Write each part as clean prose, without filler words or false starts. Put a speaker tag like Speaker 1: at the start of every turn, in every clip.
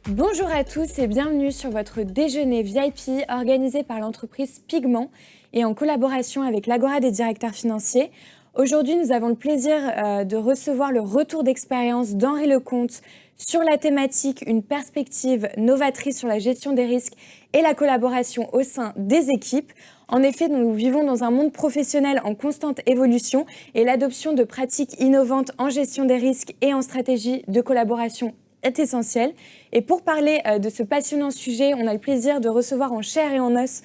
Speaker 1: Bonjour à tous et bienvenue sur votre déjeuner VIP organisé par l'entreprise Pigment et en collaboration avec l'Agora des directeurs financiers. Aujourd'hui, nous avons le plaisir de recevoir le retour d'expérience d'Henri Lecomte sur la thématique une perspective novatrice sur la gestion des risques et la collaboration au sein des équipes. En effet, nous vivons dans un monde professionnel en constante évolution et l'adoption de pratiques innovantes en gestion des risques et en stratégie de collaboration est essentielle. Et pour parler de ce passionnant sujet, on a le plaisir de recevoir en chair et en os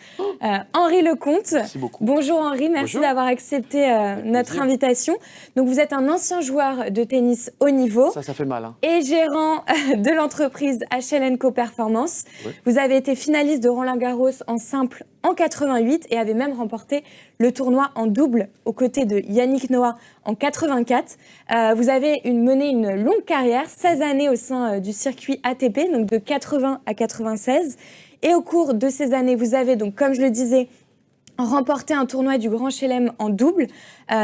Speaker 1: Henri Lecomte.
Speaker 2: Merci beaucoup.
Speaker 1: Bonjour Henri, merci d'avoir accepté notre invitation. Donc vous êtes un ancien joueur de tennis haut niveau.
Speaker 2: Ça fait mal.
Speaker 1: Et gérant de l'entreprise HL & Co Performance. Oui. Vous avez été finaliste de Roland-Garros en simple en 88 et avez même remporté le tournoi en double aux côtés de Yannick Noah en 84. Vous avez mené une longue carrière, 16 années au sein du circuit ATP, donc de 80 à 96. Et au cours de ces années, vous avez donc, comme je le disais, remporté un tournoi du Grand Chelem en double,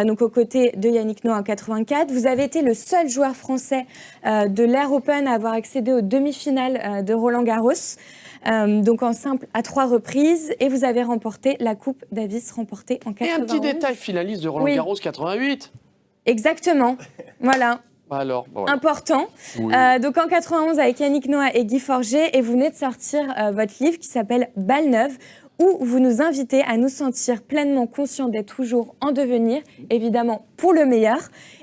Speaker 1: donc aux côtés de Yannick Noah en 84. Vous avez été le seul joueur français de l'Air Open à avoir accédé aux demi-finales de Roland-Garros, donc en simple à 3 reprises. Et vous avez remporté la Coupe Davis remportée en 91.
Speaker 2: Et un petit détail, finaliste de Roland-Garros 88.
Speaker 1: Exactement, voilà.
Speaker 2: Alors, voilà.
Speaker 1: Important. Oui. Donc en 91 avec Yannick Noah et Guy Forget, et vous venez de sortir votre livre qui s'appelle Balle neuve, où vous nous invitez à nous sentir pleinement conscients d'être toujours en devenir, évidemment pour le meilleur.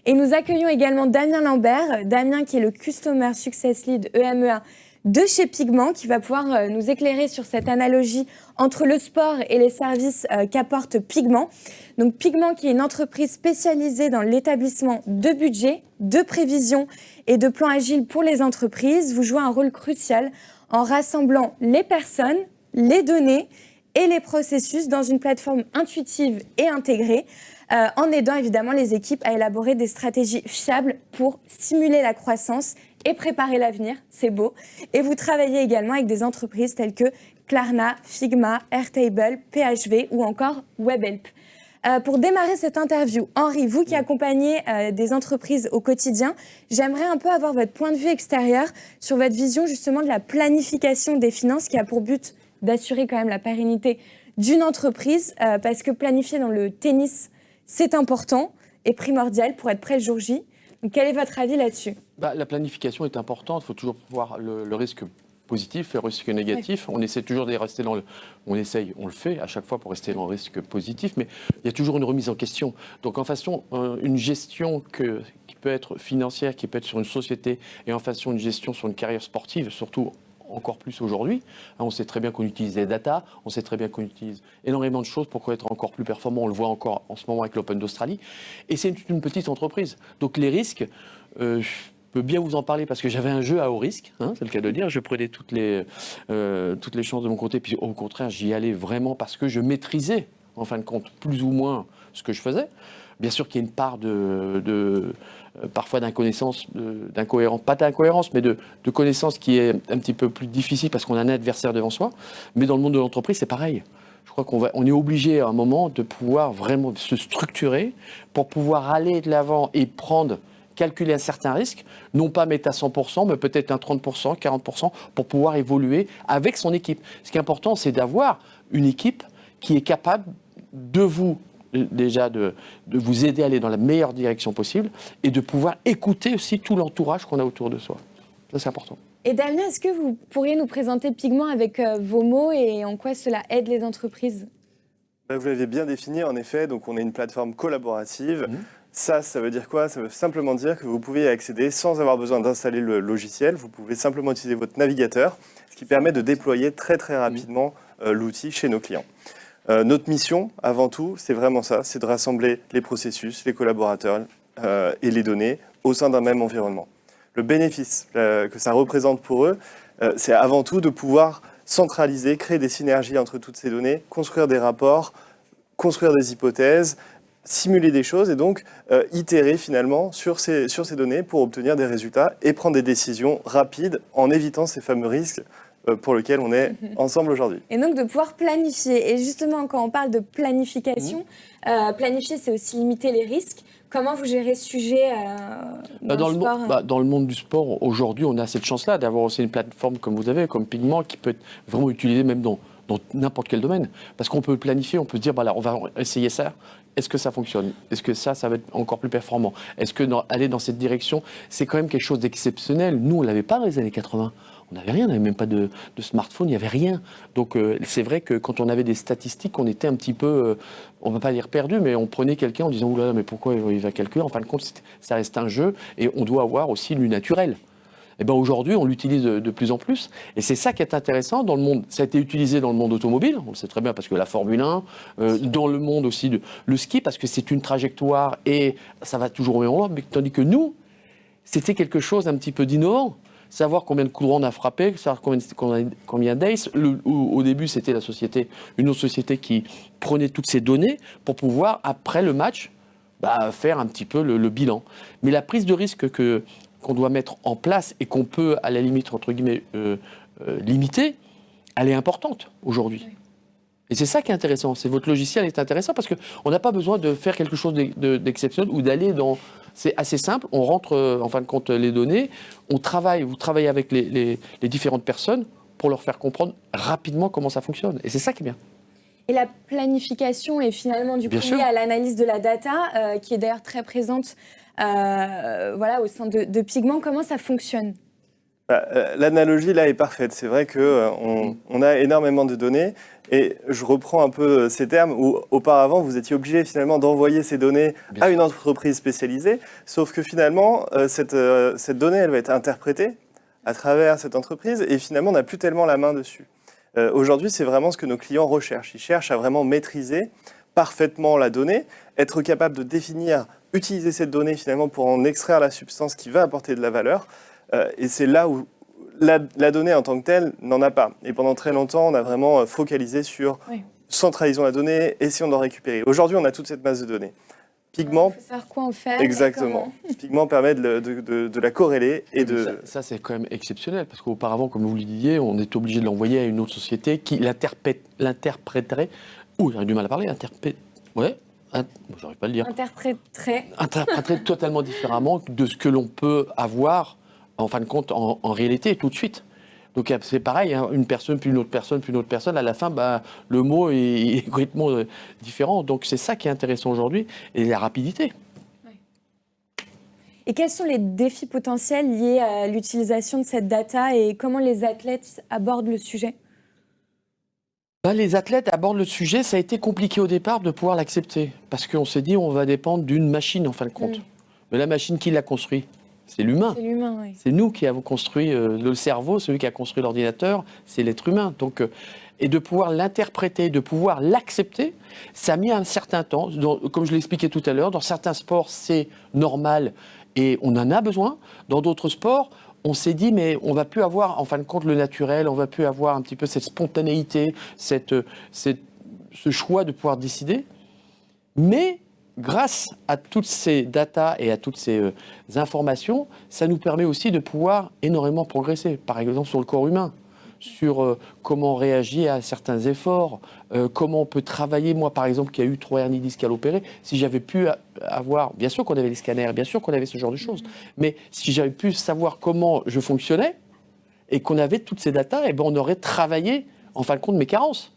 Speaker 1: Et nous accueillons également Damien Lambert, Damien qui est le Customer Success Lead EMEA de chez Pigment, qui va pouvoir nous éclairer sur cette analogie entre le sport et les services qu'apporte Pigment. Donc Pigment qui est une entreprise spécialisée dans l'établissement de budget, de prévision et de plans agiles pour les entreprises. Vous jouez un rôle crucial en rassemblant les personnes, les données et les processus dans une plateforme intuitive et intégrée, en aidant évidemment les équipes à élaborer des stratégies fiables pour stimuler la croissance et préparer l'avenir, c'est beau. Et vous travaillez également avec des entreprises telles que Klarna, Figma, Airtable, PHV ou encore Webhelp. Pour démarrer cette interview, Henri, vous qui accompagnez des entreprises au quotidien, j'aimerais un peu avoir votre point de vue extérieur sur votre vision justement de la planification des finances qui a pour but d'assurer quand même la pérennité d'une entreprise, parce que planifier dans le tennis, c'est important et primordial pour être prêt le jour J. Donc, quel est votre avis là-dessus ?
Speaker 2: La planification est importante, il faut toujours voir le risque positif et le risque négatif. Oui. On essaie toujours de rester dans on le fait à chaque fois pour rester dans le risque positif, mais il y a toujours une remise en question. Donc en façon, une gestion qui peut être financière, qui peut être sur une société, et en façon une gestion sur une carrière sportive, surtout encore plus aujourd'hui. On sait très bien qu'on utilise les data, on sait très bien qu'on utilise énormément de choses pour être encore plus performant. On le voit encore en ce moment avec l'Open d'Australie. Et c'est une petite entreprise. Donc les risques, je peux bien vous en parler parce que j'avais un jeu à haut risque, c'est le cas de le dire. Je prenais toutes les chances de mon côté. Puis au contraire, j'y allais vraiment parce que je maîtrisais, en fin de compte, plus ou moins ce que je faisais. Bien sûr qu'il y a une part parfois d'inconnaissance, d'incohérence, pas d'incohérence, mais de connaissance qui est un petit peu plus difficile parce qu'on a un adversaire devant soi. Mais dans le monde de l'entreprise, c'est pareil. Je crois qu'on est obligé à un moment de pouvoir vraiment se structurer pour pouvoir aller de l'avant et calculer un certain risque, non pas mettre à 100%, mais peut-être un 30%, 40%, pour pouvoir évoluer avec son équipe. Ce qui est important, c'est d'avoir une équipe qui est capable de vous vous aider à aller dans la meilleure direction possible et de pouvoir écouter aussi tout l'entourage qu'on a autour de soi. Ça, c'est important.
Speaker 1: Et Damien, est-ce que vous pourriez nous présenter Pigment avec vos mots et en quoi cela aide les entreprises ?
Speaker 3: Vous l'avez bien défini, en effet. Donc, on est une plateforme collaborative. Ça veut dire quoi ? Ça veut simplement dire que vous pouvez y accéder sans avoir besoin d'installer le logiciel. Vous pouvez simplement utiliser votre navigateur, ce qui permet de déployer très, très rapidement l'outil chez nos clients. Notre mission, avant tout, c'est vraiment ça, c'est de rassembler les processus, les collaborateurs et les données au sein d'un même environnement. Le bénéfice que ça représente pour eux, c'est avant tout de pouvoir centraliser, créer des synergies entre toutes ces données, construire des rapports, construire des hypothèses, simuler des choses et donc itérer finalement sur ces données pour obtenir des résultats et prendre des décisions rapides en évitant ces fameux risques pour lequel on est ensemble aujourd'hui.
Speaker 1: Et donc de pouvoir planifier. Et justement, quand on parle de planification, planifier, c'est aussi limiter les risques. Comment vous gérez ce sujet dans le sport
Speaker 2: Dans le monde du sport, aujourd'hui, on a cette chance-là d'avoir aussi une plateforme comme vous avez, comme Pigment, qui peut être vraiment utilisée même dans n'importe quel domaine. Parce qu'on peut planifier, on peut se dire, on va essayer ça. Est-ce que ça fonctionne? Est-ce que ça va être encore plus performant? Est-ce que aller dans cette direction, c'est quand même quelque chose d'exceptionnel? Nous, on ne l'avait pas dans les années 80. On n'avait rien, on n'avait même pas de smartphone, il n'y avait rien. Donc c'est vrai que quand on avait des statistiques, on était un petit peu, on ne va pas dire perdu, mais on prenait quelqu'un en disant, oulala, mais pourquoi il va calculer? En fin de compte, ça reste un jeu et on doit avoir aussi du naturel. Et ben aujourd'hui, on l'utilise de plus en plus. Et c'est ça qui est intéressant dans le monde. Ça a été utilisé dans le monde automobile, on le sait très bien, parce que la Formule 1, dans le monde aussi, le ski, parce que c'est une trajectoire et ça va toujours au même endroit. Tandis que nous, c'était quelque chose d'un petit peu d'innovant. Savoir combien de coups de droit on a frappé, savoir combien d'ace. Au début, c'était une autre société qui prenait toutes ces données pour pouvoir, après le match, faire un petit peu le bilan. Mais la prise de risque qu'on doit mettre en place et qu'on peut, à la limite, entre guillemets, limiter, elle est importante aujourd'hui. Oui. Et c'est ça qui est intéressant. C'est votre logiciel est intéressant parce qu'on n'a pas besoin de faire quelque chose d'exceptionnel ou d'aller dans... C'est assez simple. On rentre, en fin de compte, les données. Vous travaillez avec les différentes personnes pour leur faire comprendre rapidement comment ça fonctionne. Et c'est ça qui est bien.
Speaker 1: Et la planification est finalement du coup liée à l'analyse de la data, qui est d'ailleurs très présente au sein de Pigment. Comment ça fonctionne?
Speaker 3: L'analogie là est parfaite. C'est vrai qu'on a énormément de données et je reprends un peu ces termes où auparavant vous étiez obligé finalement d'envoyer ces données à une entreprise spécialisée, sauf que finalement cette donnée elle va être interprétée à travers cette entreprise et finalement on n'a plus tellement la main dessus. Aujourd'hui c'est vraiment ce que nos clients recherchent. Ils cherchent à vraiment maîtriser parfaitement la donnée, être capable de définir, utiliser cette donnée finalement pour en extraire la substance qui va apporter de la valeur. Et c'est là où la donnée en tant que telle n'en a pas. Et pendant très longtemps, on a vraiment focalisé sur centralisons la donnée, essayons d'en récupérer. Aujourd'hui, on a toute cette masse de données. Pigment,
Speaker 1: il faut savoir quoi en faire.
Speaker 3: Exactement. Pigment permet de la corréler et de...
Speaker 2: Ça, c'est quand même exceptionnel, parce qu'auparavant, comme vous le disiez, on est obligé de l'envoyer à une autre société qui l'interpréterait... j'aurais du mal à parler, j'arrive pas à le dire. Interpréterait totalement différemment de ce que l'on peut avoir en fin de compte, en réalité, tout de suite. Donc c'est pareil, hein, une personne, puis une autre personne, puis une autre personne, à la fin, le mot est complètement différent. Donc c'est ça qui est intéressant aujourd'hui, et la rapidité.
Speaker 1: Oui. Et quels sont les défis potentiels liés à l'utilisation de cette data et comment les athlètes abordent le sujet?
Speaker 2: Les athlètes abordent le sujet, ça a été compliqué au départ de pouvoir l'accepter, parce qu'on s'est dit on va dépendre d'une machine en fin de compte. Mais la machine qui l'a construit, c'est l'humain.
Speaker 1: C'est l'humain, oui.
Speaker 2: C'est nous qui avons construit le cerveau, celui qui a construit l'ordinateur, c'est l'être humain. Donc, et de pouvoir l'interpréter, de pouvoir l'accepter, ça a mis un certain temps. Comme je l'expliquais tout à l'heure, dans certains sports, c'est normal et on en a besoin. Dans d'autres sports, on s'est dit, mais on ne va plus avoir, en fin de compte, le naturel, on ne va plus avoir un petit peu cette spontanéité, ce choix de pouvoir décider. Mais grâce à toutes ces datas et à toutes ces informations, ça nous permet aussi de pouvoir énormément progresser. Par exemple, sur le corps humain, sur comment réagir à certains efforts, comment on peut travailler. Moi, par exemple, qui a eu 3 hernies discales opérées, si j'avais pu avoir, bien sûr qu'on avait les scanners, bien sûr qu'on avait ce genre de choses, mais si j'avais pu savoir comment je fonctionnais et qu'on avait toutes ces datas, on aurait travaillé, en fin de compte, mes carences.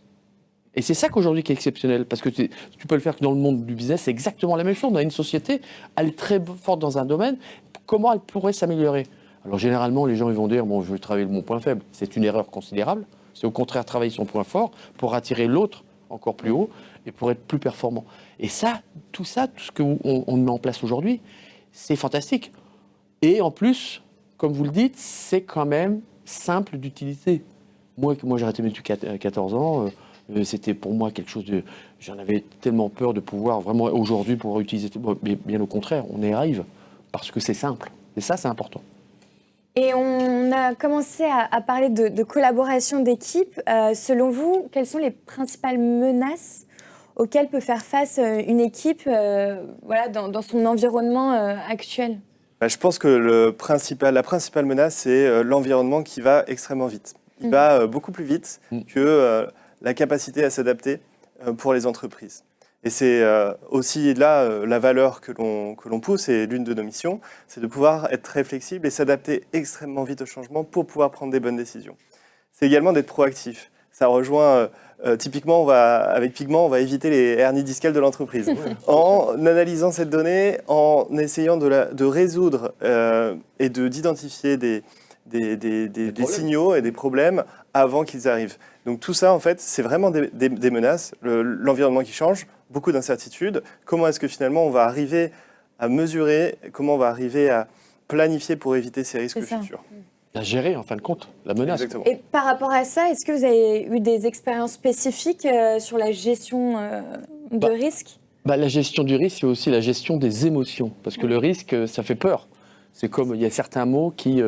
Speaker 2: Et c'est ça qu'aujourd'hui qui est exceptionnel, parce que tu peux le faire dans le monde du business, c'est exactement la même chose. On a une société, elle est très forte dans un domaine, comment elle pourrait s'améliorer? Alors généralement, les gens ils vont dire, bon, je vais travailler mon point faible. C'est une erreur considérable. C'est au contraire travailler son point fort pour attirer l'autre encore plus haut et pour être plus performant. Et ça, tout ce qu'on met en place aujourd'hui, c'est fantastique. Et en plus, comme vous le dites, c'est quand même simple d'utiliser. Moi j'ai arrêté mes études à 14 ans. C'était pour moi quelque chose de... J'en avais tellement peur de pouvoir vraiment aujourd'hui pouvoir utiliser... Mais bien au contraire, on y arrive parce que c'est simple. Et ça, c'est important.
Speaker 1: Et on a commencé à parler de collaboration d'équipe. Selon vous, quelles sont les principales menaces auxquelles peut faire face une équipe dans son environnement actuel?
Speaker 3: Je pense que la principale menace, c'est l'environnement qui va extrêmement vite. il va beaucoup plus vite que la capacité à s'adapter pour les entreprises. Et c'est aussi là la valeur que l'on pousse, et l'une de nos missions, c'est de pouvoir être très flexible et s'adapter extrêmement vite au changement pour pouvoir prendre des bonnes décisions. C'est également d'être proactif. Ça rejoint, typiquement, avec Pigment, on va éviter les hernies discales de l'entreprise. En analysant cette donnée, en essayant de résoudre et d'identifier des signaux et des problèmes avant qu'ils arrivent. Donc tout ça, en fait, c'est vraiment des menaces. L'environnement qui change, beaucoup d'incertitudes. Comment est-ce que finalement on va arriver à mesurer, comment on va arriver à planifier pour éviter ces risques futurs?
Speaker 2: À gérer, en fin de compte, la menace.
Speaker 3: Exactement.
Speaker 1: Et par rapport à ça, est-ce que vous avez eu des expériences spécifiques sur la gestion de risques?
Speaker 2: La gestion du risque, c'est aussi la gestion des émotions. Parce que le risque, ça fait peur. C'est comme, il y a certains mots qui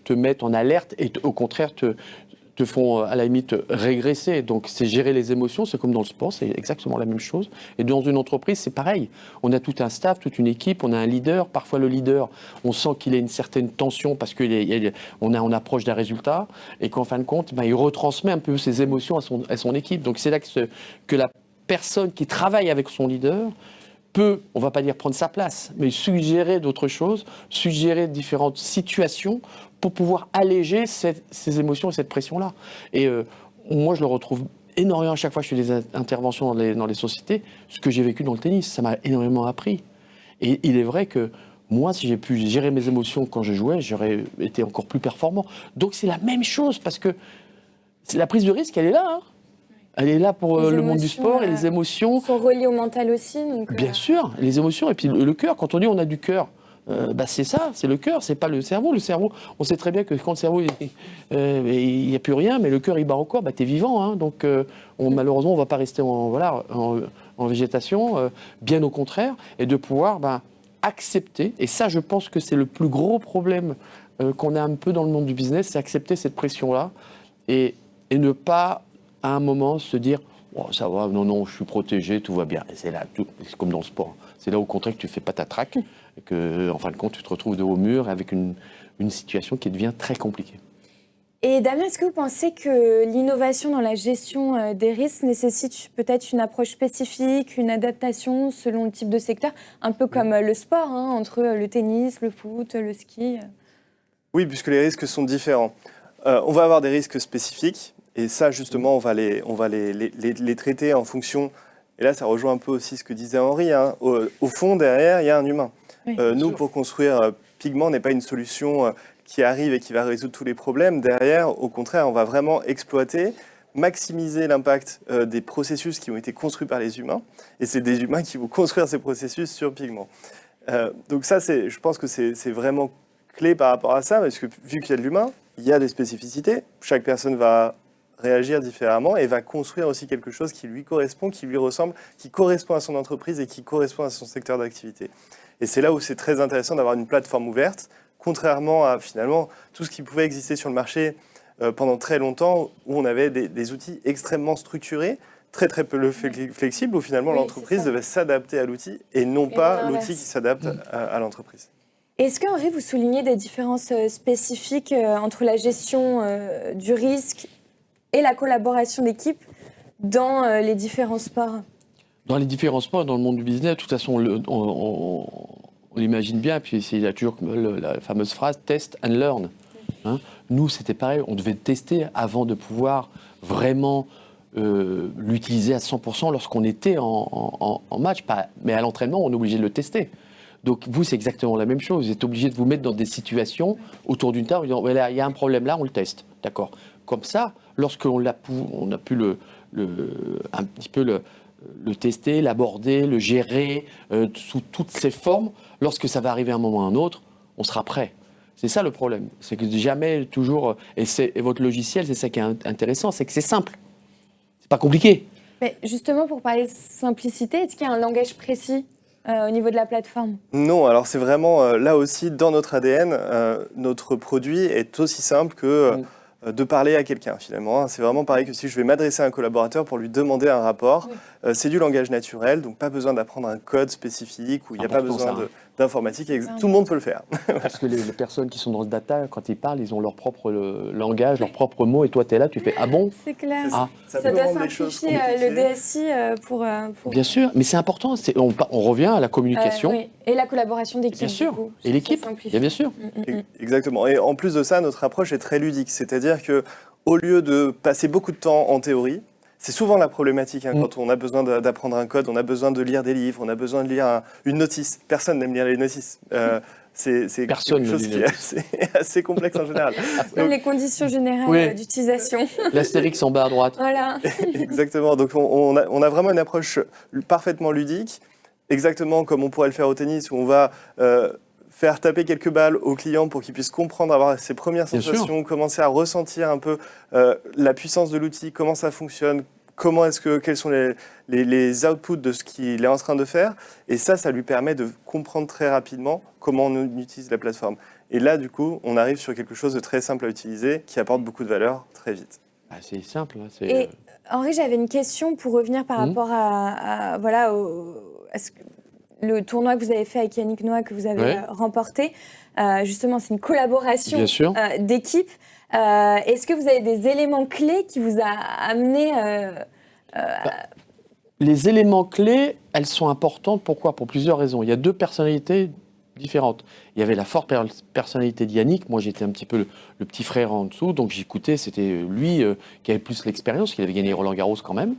Speaker 2: te mettent en alerte et au contraire te font à la limite régresser. Donc c'est gérer les émotions, c'est comme dans le sport, c'est exactement la même chose. Et dans une entreprise, c'est pareil. On a tout un staff, toute une équipe, on a un leader. Parfois le leader, on sent qu'il a une certaine tension parce qu'on approche d'un résultat et qu'en fin de compte, il retransmet un peu ses émotions à son équipe. Donc c'est là que la personne qui travaille avec son leader peut, on ne va pas dire prendre sa place, mais suggérer d'autres choses, suggérer différentes situations pour pouvoir alléger ces émotions et cette pression-là. Et moi, je le retrouve énormément à chaque fois que je fais des interventions dans les sociétés, ce que j'ai vécu dans le tennis. Ça m'a énormément appris. Et il est vrai que moi, si j'ai pu gérer mes émotions quand je jouais, j'aurais été encore plus performant. Donc c'est la même chose, parce que la prise de risque, elle est là, hein. Elle est là pour le monde du sport, et les émotions
Speaker 1: sont reliées au mental aussi. Donc,
Speaker 2: bien sûr, les émotions et puis le cœur. Quand on dit on a du cœur, c'est ça, c'est le cœur, c'est pas le cerveau. Le cerveau, on sait très bien que quand le cerveau, il n'y a plus rien, mais le cœur il bat encore, t'es vivant. Hein, donc malheureusement, on ne va pas rester en végétation, bien au contraire, et de pouvoir accepter. Et ça, je pense que c'est le plus gros problème qu'on a un peu dans le monde du business, c'est accepter cette pression-là et ne pas à un moment se dire oh, ça va, non, je suis protégé, tout va bien. Et c'est là, c'est comme dans le sport. C'est là au contraire que tu fais pas ta traque et que, en fin de compte, tu te retrouves de haut mur avec une situation qui devient très compliquée.
Speaker 1: Et Damien, est-ce que vous pensez que l'innovation dans la gestion des risques nécessite peut-être une approche spécifique, une adaptation selon le type de secteur, un peu comme le sport, hein, entre le tennis, le foot, le ski?
Speaker 3: Oui, puisque les risques sont différents. On va avoir des risques spécifiques. Et ça, justement, on va les traiter en fonction. Et là, ça rejoint un peu aussi ce que disait Henri. Hein. Au fond, derrière, il y a un humain.
Speaker 1: Oui,
Speaker 3: nous, pour construire Pigment, n'est pas une solution qui arrive et qui va résoudre tous les problèmes. Derrière, au contraire, on va vraiment exploiter, maximiser l'impact des processus qui ont été construits par les humains. Et c'est des humains qui vont construire ces processus sur Pigment. Donc ça, je pense que c'est vraiment clé par rapport à ça, parce que vu qu'il y a de l'humain, il y a des spécificités. Chaque personne va réagir différemment et va construire aussi quelque chose qui lui correspond, qui lui ressemble, qui correspond à son entreprise et qui correspond à son secteur d'activité. Et c'est là où c'est très intéressant d'avoir une plateforme ouverte, contrairement à finalement tout ce qui pouvait exister sur le marché pendant très longtemps, où on avait des outils extrêmement structurés, très peu flexibles, où finalement l'entreprise devait s'adapter à l'outil et non pas l'outil qui s'adapte à l'entreprise.
Speaker 1: Est-ce que, Henri, vous soulignez des différences spécifiques entre la gestion du risque et la collaboration d'équipe dans les différents sports?
Speaker 2: Dans les différents sports, dans le monde du business, de toute façon, on l'imagine bien, puis il y a toujours la fameuse phrase « test and learn ». Hein, nous, c'était pareil, on devait tester avant de pouvoir vraiment l'utiliser à 100% lorsqu'on était en match. Mais à l'entraînement, on est obligé de le tester. Donc vous, c'est exactement la même chose. Vous êtes obligé de vous mettre dans des situations autour d'une table, en disant « il y a un problème là, on le teste ». D'accord. Comme ça, lorsqu'on a pu un petit peu le tester, l'aborder, le gérer sous toutes ses formes, lorsque ça va arriver à un moment ou à un autre, on sera prêt. C'est ça le problème. C'est que jamais toujours... Et votre logiciel, c'est ça qui est intéressant, c'est que c'est simple. C'est pas compliqué.
Speaker 1: Mais justement, pour parler de simplicité, est-ce qu'il y a un langage précis au niveau de la plateforme?
Speaker 3: Non, alors c'est vraiment là aussi dans notre ADN, notre produit est aussi simple que de parler à quelqu'un finalement. C'est vraiment pareil que si je vais m'adresser à un collaborateur pour lui demander un rapport. C'est du langage naturel, donc pas besoin d'apprendre un code spécifique où il n'y a pas besoin d'informatique. Tout le monde peut le faire.
Speaker 2: Parce que les personnes qui sont dans le data, quand ils parlent, ils ont leur propre langage, leurs propres mots, et toi, tu es là, tu fais « Ah bon ?»
Speaker 1: C'est clair.
Speaker 2: Ah.
Speaker 1: Ça
Speaker 3: peut
Speaker 1: doit
Speaker 3: rendre les choses
Speaker 1: simplifier le
Speaker 3: compliquées.
Speaker 1: DSI pour...
Speaker 2: Bien sûr, mais c'est important, on revient à la communication.
Speaker 1: oui. Et la collaboration d'équipe.
Speaker 2: Bien sûr,
Speaker 1: du coup.
Speaker 2: et l'équipe,
Speaker 1: Ça simplifie.
Speaker 2: bien sûr.
Speaker 3: Exactement. Et en plus de ça, notre approche est très ludique. C'est-à-dire que au lieu de passer beaucoup de temps en théorie, c'est souvent la problématique quand on a besoin d'apprendre un code, on a besoin de lire des livres, on a besoin de lire une notice. Personne n'aime lire les notices. C'est quelque chose qui est assez complexe en général.
Speaker 1: Même les conditions générales d'utilisation.
Speaker 2: L'astérix en bas à droite.
Speaker 1: Voilà.
Speaker 3: Exactement. Donc on a vraiment une approche parfaitement ludique, exactement comme on pourrait le faire au tennis, où on va faire taper quelques balles au client pour qu'il puisse comprendre, avoir ses premières sensations, commencer à ressentir un peu la puissance de l'outil, comment ça fonctionne, quels sont les outputs de ce qu'il est en train de faire. Et ça lui permet de comprendre très rapidement comment on utilise la plateforme. Et là, du coup, on arrive sur quelque chose de très simple à utiliser, qui apporte beaucoup de valeur très vite.
Speaker 2: Ah, c'est simple.
Speaker 1: Et Henri, j'avais une question pour revenir par rapport à le tournoi que vous avez fait avec Yannick Noah, que vous avez remporté. Justement, c'est une collaboration d'équipe. Est-ce que vous avez des éléments clés qui vous a amené
Speaker 2: Les éléments clés, elles sont importantes. Pourquoi ? Pour plusieurs raisons. Il y a deux personnalités différentes. Il y avait la forte personnalité de Yannick. Moi, j'étais un petit peu le petit frère en dessous. Donc, j'écoutais. C'était lui qui avait plus l'expérience. Il avait gagné Roland-Garros quand même.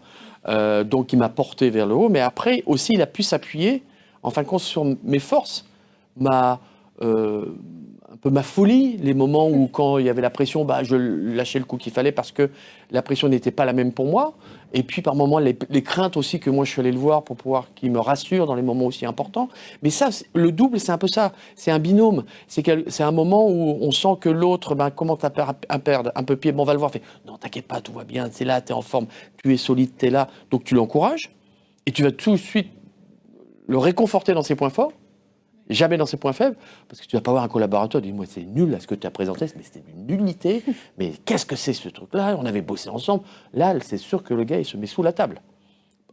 Speaker 2: Donc, il m'a porté vers le haut. Mais après, aussi, il a pu s'appuyer, en fin de compte, sur mes forces, un peu ma folie, les moments où, quand il y avait la pression, je lâchais le coup qu'il fallait parce que la pression n'était pas la même pour moi. Et puis, par moments, les craintes aussi que moi, je suis allé le voir pour pouvoir qu'il me rassure dans les moments aussi importants. Mais ça, le double, c'est un peu ça. C'est un binôme. C'est un moment où on sent que l'autre, comment tu à perdre un peu pied. Bon, on va le voir. Fait, non, t'inquiète pas, tout va bien. Tu es là, tu es en forme. Tu es solide, tu es là. Donc, tu l'encourages. Et tu vas tout de suite le réconforter dans ses points forts. Jamais dans ses points faibles, parce que tu vas pas avoir un collaborateur qui dit « Moi, c'est nul là, ce que tu as présenté, mais c'était une nullité. Mais qu'est-ce que c'est ce truc-là ? On avait bossé ensemble. » Là, c'est sûr que le gars, il se met sous la table.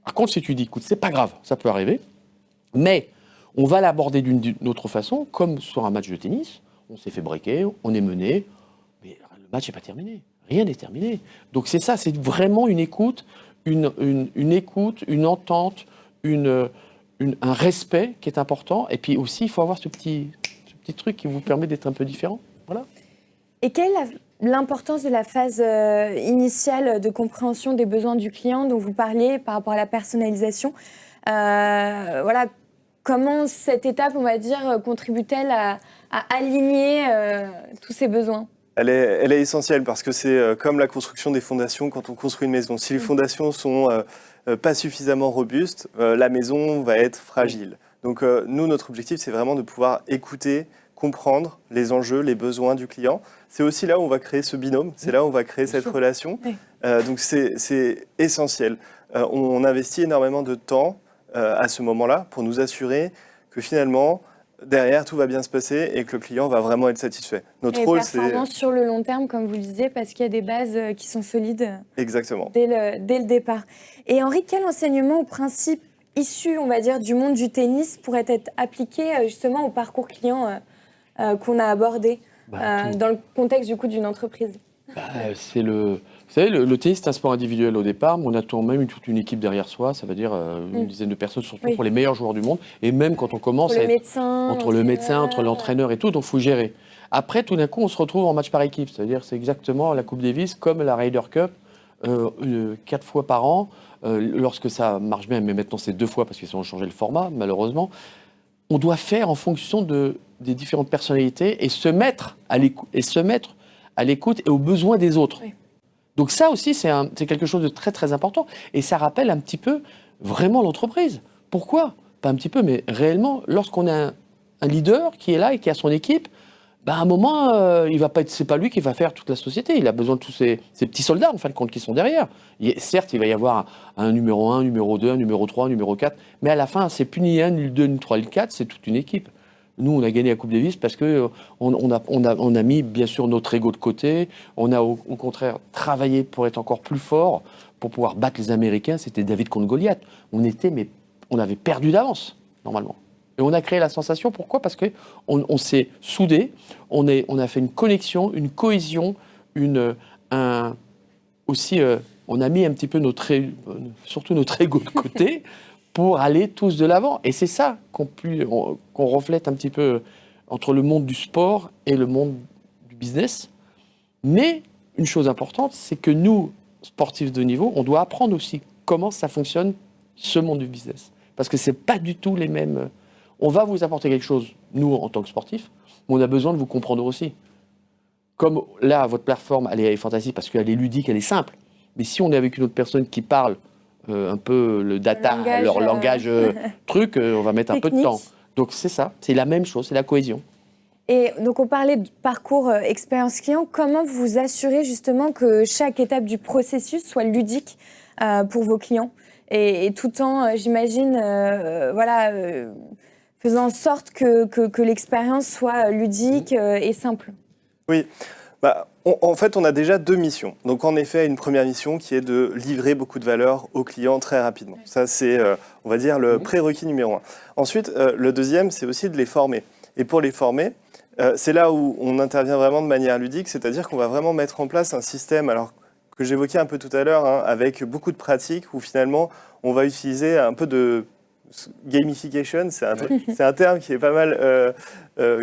Speaker 2: Par contre, si tu dis « Écoute, c'est pas grave, ça peut arriver, mais on va l'aborder d'une autre façon, comme sur un match de tennis. On s'est fait breaker, on est mené, mais le match n'est pas terminé. Rien n'est terminé. » Donc c'est ça, c'est vraiment une écoute, une écoute, une entente, un respect qui est important. Et puis aussi, il faut avoir ce petit truc qui vous permet d'être un peu différent. Voilà.
Speaker 1: Et quelle est l'importance de la phase initiale de compréhension des besoins du client dont vous parliez par rapport à la personnalisation ? Comment cette étape, on va dire, contribue-t-elle à aligner tous ces besoins ?
Speaker 3: Elle est essentielle parce que c'est comme la construction des fondations quand on construit une maison. Si les fondations sont pas suffisamment robustes, la maison va être fragile. Donc nous, notre objectif, c'est vraiment de pouvoir écouter, comprendre les enjeux, les besoins du client. C'est aussi là où on va créer ce binôme, c'est là où on va créer cette relation. Donc c'est essentiel. On investit énormément de temps à ce moment-là pour nous assurer que finalement, derrière, tout va bien se passer et que le client va vraiment être satisfait. Notre rôle, c'est
Speaker 1: performance sur le long terme, comme vous le disiez, parce qu'il y a des bases qui sont solides.
Speaker 3: Exactement.
Speaker 1: Dès le départ. Et Henri, quel enseignement ou principe issu, on va dire, du monde du tennis pourrait être appliqué justement au parcours client qu'on a abordé dans le contexte du coup d'une entreprise ?
Speaker 2: Vous savez, le tennis, c'est un sport individuel au départ, mais on a tout de même toute une équipe derrière soi, ça veut dire une dizaine de personnes, surtout pour les meilleurs joueurs du monde. Et même quand on commence,
Speaker 1: entre le médecin,
Speaker 2: entre l'entraîneur et tout, donc il faut gérer. Après, tout d'un coup, on se retrouve en match par équipe, c'est-à-dire c'est exactement la Coupe Davis comme la Ryder Cup, 4 fois par an, lorsque ça marche bien, mais maintenant c'est 2 fois parce qu'ils ont changé le format, malheureusement. On doit faire en fonction des différentes personnalités et se mettre à l'écoute et aux besoins des autres. Oui. Donc ça aussi, c'est quelque chose de très très important. Et ça rappelle un petit peu vraiment l'entreprise. Pourquoi ? Pas un petit peu, mais réellement, lorsqu'on a un leader qui est là et qui a son équipe, à un moment, c'est pas lui qui va faire toute la société. Il a besoin de tous ces petits soldats, en fin de compte, qui sont derrière. Certes, il va y avoir un numéro 1, numéro 2, un numéro 3, un numéro 4, mais à la fin, c'est plus ni 1, ni le 2, ni le 3, ni le 4, c'est toute une équipe. Nous, on a gagné la Coupe Davis parce qu'on a mis, bien sûr, notre ego de côté. On a, au contraire, travaillé pour être encore plus fort, pour pouvoir battre les Américains. C'était David contre Goliath. On avait perdu d'avance, normalement. Et on a créé la sensation, pourquoi ? Parce qu'on s'est soudés, on a fait une connexion, une cohésion, on a mis un petit peu surtout notre ego de côté pour aller tous de l'avant. Et c'est ça qu'on reflète un petit peu entre le monde du sport et le monde du business. Mais une chose importante, c'est que nous, sportifs de haut niveau, on doit apprendre aussi comment ça fonctionne, ce monde du business. Parce que ce n'est pas du tout les mêmes... On va vous apporter quelque chose, nous, en tant que sportifs, mais on a besoin de vous comprendre aussi. Comme là, votre plateforme, elle est fantastique parce qu'elle est ludique, elle est simple. Mais si on est avec une autre personne qui parle un peu le data, leur langage truc, on va mettre un peu de temps. Donc c'est ça, c'est la même chose, c'est la cohésion.
Speaker 1: Et donc on parlait de parcours expérience client. Comment vous vous assurez justement que chaque étape du processus soit ludique pour vos clients et tout en, j'imagine, faisant en sorte que l'expérience soit ludique et simple.
Speaker 3: Oui. En fait, on a déjà 2 missions. Donc, en effet, une première mission qui est de livrer beaucoup de valeur aux clients très rapidement. Ça, c'est, on va dire, le prérequis numéro 1. Ensuite, le deuxième, c'est aussi de les former. Et pour les former, c'est là où on intervient vraiment de manière ludique, c'est-à-dire qu'on va vraiment mettre en place un système, alors que j'évoquais un peu tout à l'heure, avec beaucoup de pratiques, où finalement, on va utiliser un peu de gamification, c'est un terme qui est pas mal,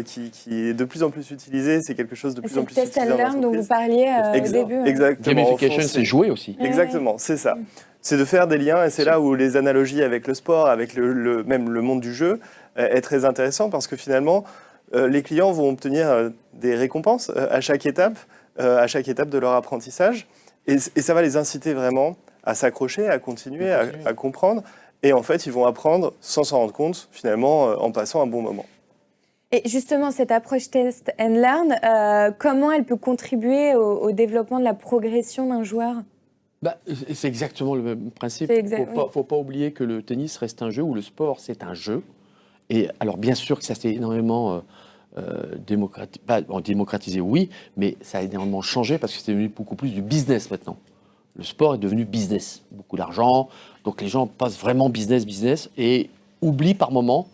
Speaker 3: qui est de plus en plus utilisé, c'est quelque chose de plus en plus utilisé.
Speaker 1: C'est le test and learn dont vous parliez au début.
Speaker 3: Exactement.
Speaker 2: Gamification, c'est jouer aussi.
Speaker 3: Exactement, c'est ça. C'est de faire des liens, et c'est là où les analogies avec le sport, avec même le monde du jeu, est très intéressant, parce que finalement, les clients vont obtenir des récompenses à chaque étape de leur apprentissage, et ça va les inciter vraiment à s'accrocher, à continuer, à comprendre. Et en fait, ils vont apprendre sans s'en rendre compte, finalement, en passant un bon moment.
Speaker 1: Et justement, cette approche test and learn, comment elle peut contribuer au développement de la progression d'un joueur ?
Speaker 2: C'est exactement le même principe. Il ne faut pas oublier que le tennis reste un jeu, ou le sport, c'est un jeu. Et alors, bien sûr que ça s'est énormément démocratisé, oui, mais ça a énormément changé parce que c'est devenu beaucoup plus du business maintenant. Le sport est devenu business, beaucoup d'argent, donc les gens passent vraiment business et oublient par moment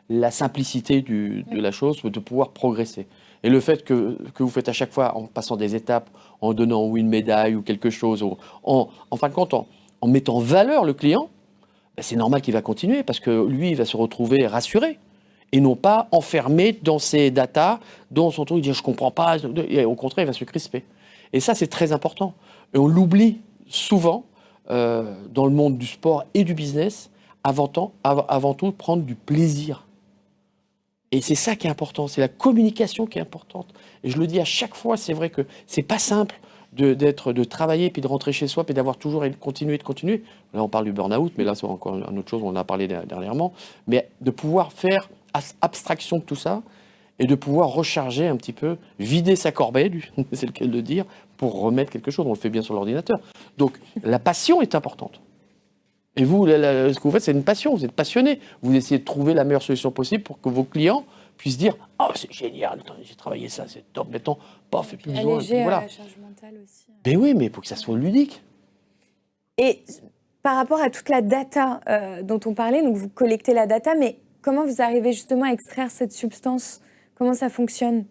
Speaker 2: la simplicité de la chose, de pouvoir progresser. Et le fait que vous faites à chaque fois en passant des étapes, en donnant ou une médaille ou quelque chose, en fin de compte, en mettant en valeur le client, c'est normal qu'il va continuer parce que lui, il va se retrouver rassuré et non pas enfermé dans ses datas, dans son truc, il dit « je ne comprends pas », et au contraire, il va se crisper. Et ça, c'est très important. Et on l'oublie souvent dans le monde du sport et du business, avant tout, prendre du plaisir. Et c'est ça qui est important, c'est la communication qui est importante. Et je le dis à chaque fois, c'est vrai que c'est pas simple de travailler, puis de rentrer chez soi, puis d'avoir toujours continué. Là, on parle du burn-out, mais là, c'est encore une autre chose, on en a parlé dernièrement. Mais de pouvoir faire abstraction de tout ça, et de pouvoir recharger un petit peu, vider sa corbeille, c'est le cas de le dire, pour remettre quelque chose. On le fait bien sur l'ordinateur. Donc, la passion est importante. Et vous, ce que vous faites, c'est une passion. Vous êtes passionné. Vous essayez de trouver la meilleure solution possible pour que vos clients puissent dire « Oh, c'est génial, j'ai travaillé ça, c'est top, mettons, paf, et puis besoin. »
Speaker 1: Alléger la charge mentale aussi.
Speaker 2: Ben oui, mais il faut que ça soit ludique.
Speaker 1: Et par rapport à toute la data dont on parlait, donc vous collectez la data, mais comment vous arrivez justement à extraire cette substance ? Comment ça fonctionne ?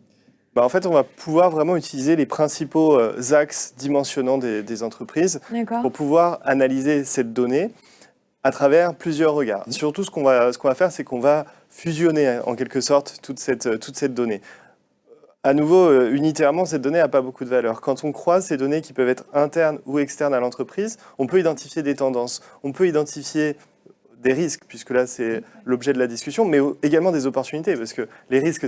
Speaker 3: En fait, on va pouvoir vraiment utiliser les principaux axes dimensionnants des entreprises pour pouvoir analyser cette donnée à travers plusieurs regards. Surtout, ce qu'on va faire, c'est qu'on va fusionner en quelque sorte toute cette donnée. À nouveau, unitairement, cette donnée n'a pas beaucoup de valeur. Quand on croise ces données qui peuvent être internes ou externes à l'entreprise, on peut identifier des tendances, on peut identifier des risques, puisque là, c'est l'objet de la discussion, mais également des opportunités, parce que les risques,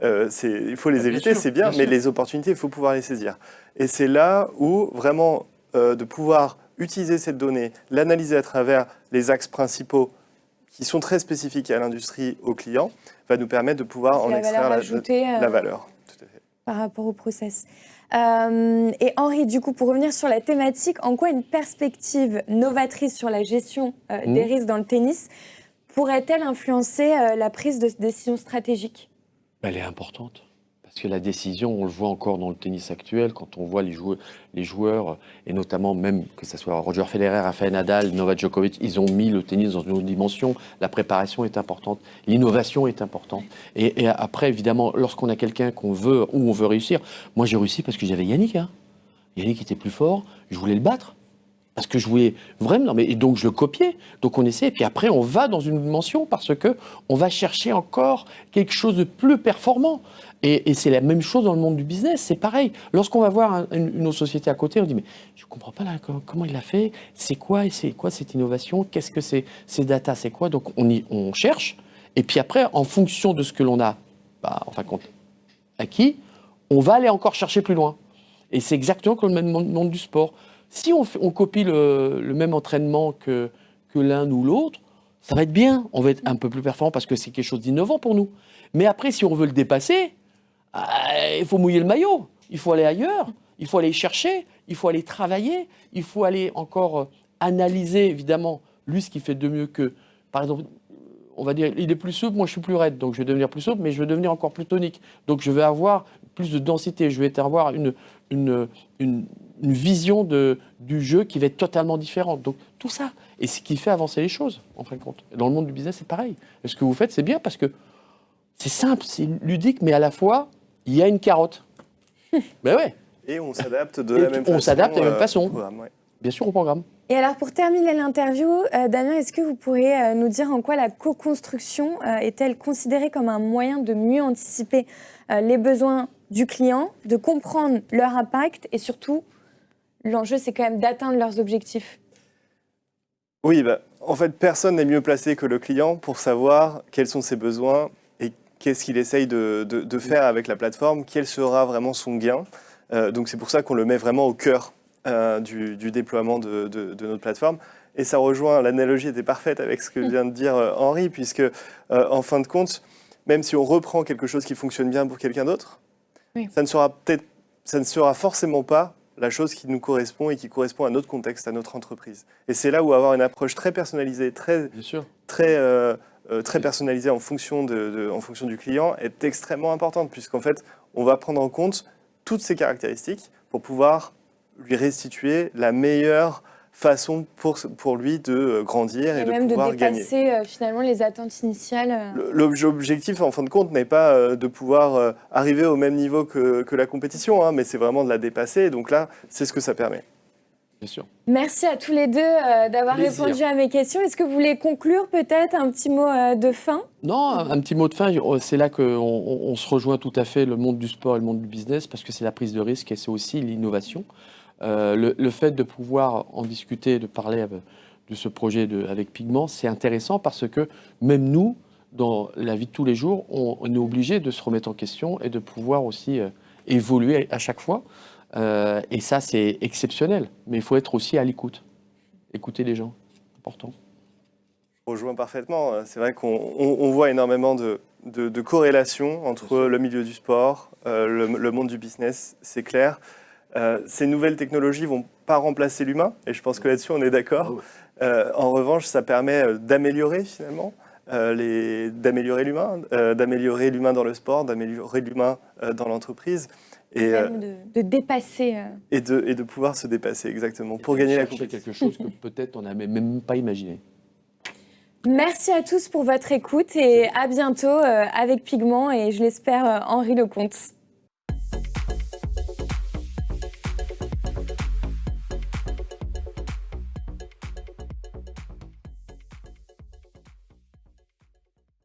Speaker 3: il faut les éviter, c'est bien, mais les opportunités, il faut pouvoir les saisir. Et c'est là où, vraiment, de pouvoir utiliser cette donnée, l'analyser à travers les axes principaux qui sont très spécifiques à l'industrie, aux clients, va nous permettre de pouvoir en extraire la valeur. Tout à fait.
Speaker 1: Par rapport au process. Et Henri, du coup, pour revenir sur la thématique, en quoi une perspective novatrice sur la gestion des risques dans le tennis pourrait-elle influencer la prise de décision stratégique ?
Speaker 2: Elle est importante. Parce que la décision, on le voit encore dans le tennis actuel, quand on voit les joueurs, et notamment même que ce soit Roger Federer, Rafael Nadal, Novak Djokovic, ils ont mis le tennis dans une autre dimension. La préparation est importante, l'innovation est importante. Et après, évidemment, lorsqu'on a quelqu'un qu'on veut, où on veut réussir, moi j'ai réussi parce que j'avais Yannick. Hein. Yannick était plus fort, je voulais le battre. Parce que je voulais vraiment, et donc je le copiais, donc on essaie, et puis après on va dans une dimension parce que on va chercher encore quelque chose de plus performant. Et c'est la même chose dans le monde du business, c'est pareil. Lorsqu'on va voir une autre société à côté, on dit mais je comprends pas là, comment il l'a fait, c'est quoi cette innovation, qu'est-ce que c'est ces data, c'est quoi, donc on cherche, et puis après en fonction de ce que l'on a, en fin de compte, acquis, on va aller encore chercher plus loin. Et c'est exactement comme le même monde du sport. Si on copie le même entraînement que l'un ou l'autre, ça va être bien, on va être un peu plus performant parce que c'est quelque chose d'innovant pour nous. Mais après, si on veut le dépasser, il faut mouiller le maillot, il faut aller ailleurs, il faut aller chercher, il faut aller travailler, il faut aller encore analyser, évidemment, lui, ce qu'il fait de mieux que, par exemple, on va dire, il est plus souple, moi je suis plus raide, donc je vais devenir plus souple, mais je vais devenir encore plus tonique. Donc je vais avoir plus de densité, je vais avoir une vision du jeu qui va être totalement différente. Donc tout ça, et ce qui fait avancer les choses, en fin de compte. Dans le monde du business, c'est pareil. Et ce que vous faites, c'est bien parce que c'est simple, c'est ludique, mais à la fois, il y a une carotte. Ben ouais.
Speaker 3: Et on s'adapte de la même façon.
Speaker 2: On s'adapte de la même façon.
Speaker 3: Ouais.
Speaker 2: Bien sûr, au programme.
Speaker 1: Et alors, pour terminer l'interview, Damien, est-ce que vous pourriez nous dire en quoi la co-construction est-elle considérée comme un moyen de mieux anticiper les besoins du client, de comprendre leur impact et surtout, l'enjeu, c'est quand même d'atteindre leurs objectifs?
Speaker 3: Oui, en fait, personne n'est mieux placé que le client pour savoir quels sont ses besoins et qu'est-ce qu'il essaye de faire avec la plateforme, quel sera vraiment son gain. Donc c'est pour ça qu'on le met vraiment au cœur du déploiement de notre plateforme. Et ça rejoint, l'analogie était parfaite avec ce que vient de dire Henri, puisque en fin de compte, même si on reprend quelque chose qui fonctionne bien pour quelqu'un d'autre, oui, ça ne sera forcément pas la chose qui nous correspond et qui correspond à notre contexte, à notre entreprise. Et c'est là où avoir une approche très personnalisée, très personnalisée en fonction du client est extrêmement importante, puisqu'en fait, on va prendre en compte toutes ces caractéristiques pour pouvoir lui restituer la meilleure façon pour lui de grandir et de pouvoir gagner.
Speaker 1: Et même de dépasser finalement les attentes initiales.
Speaker 3: L'objectif, en fin de compte, n'est pas de pouvoir arriver au même niveau que la compétition, hein, mais c'est vraiment de la dépasser. Donc là, c'est ce que ça permet.
Speaker 2: Bien sûr.
Speaker 1: Merci à tous les deux d'avoir répondu à mes questions. Est-ce que vous voulez conclure peut-être un petit mot de fin?
Speaker 2: Non, un petit mot de fin. C'est là qu'on se rejoint tout à fait, le monde du sport et le monde du business, parce que c'est la prise de risque et c'est aussi l'innovation. Le fait de pouvoir en discuter, de parler de ce projet avec Pigment, c'est intéressant parce que même nous, dans la vie de tous les jours, on est obligé de se remettre en question et de pouvoir aussi évoluer à chaque fois. Et ça, c'est exceptionnel. Mais il faut être aussi à l'écoute. Écouter les gens, important.
Speaker 3: Je rejoins parfaitement. C'est vrai qu'on voit énormément de corrélations entre le milieu du sport, le monde du business, c'est clair. Ces nouvelles technologies ne vont pas remplacer l'humain, et je pense que là-dessus, on est d'accord. En revanche, ça permet d'améliorer finalement, d'améliorer l'humain dans le sport, d'améliorer l'humain dans l'entreprise.
Speaker 1: Et de dépasser.
Speaker 3: Et de pouvoir se dépasser, exactement, pour gagner la compétition.
Speaker 2: Quelque chose que peut-être on n'avait même pas imaginé.
Speaker 1: Merci à tous pour votre écoute et à bientôt avec Pigment et je l'espère Henri Lecomte.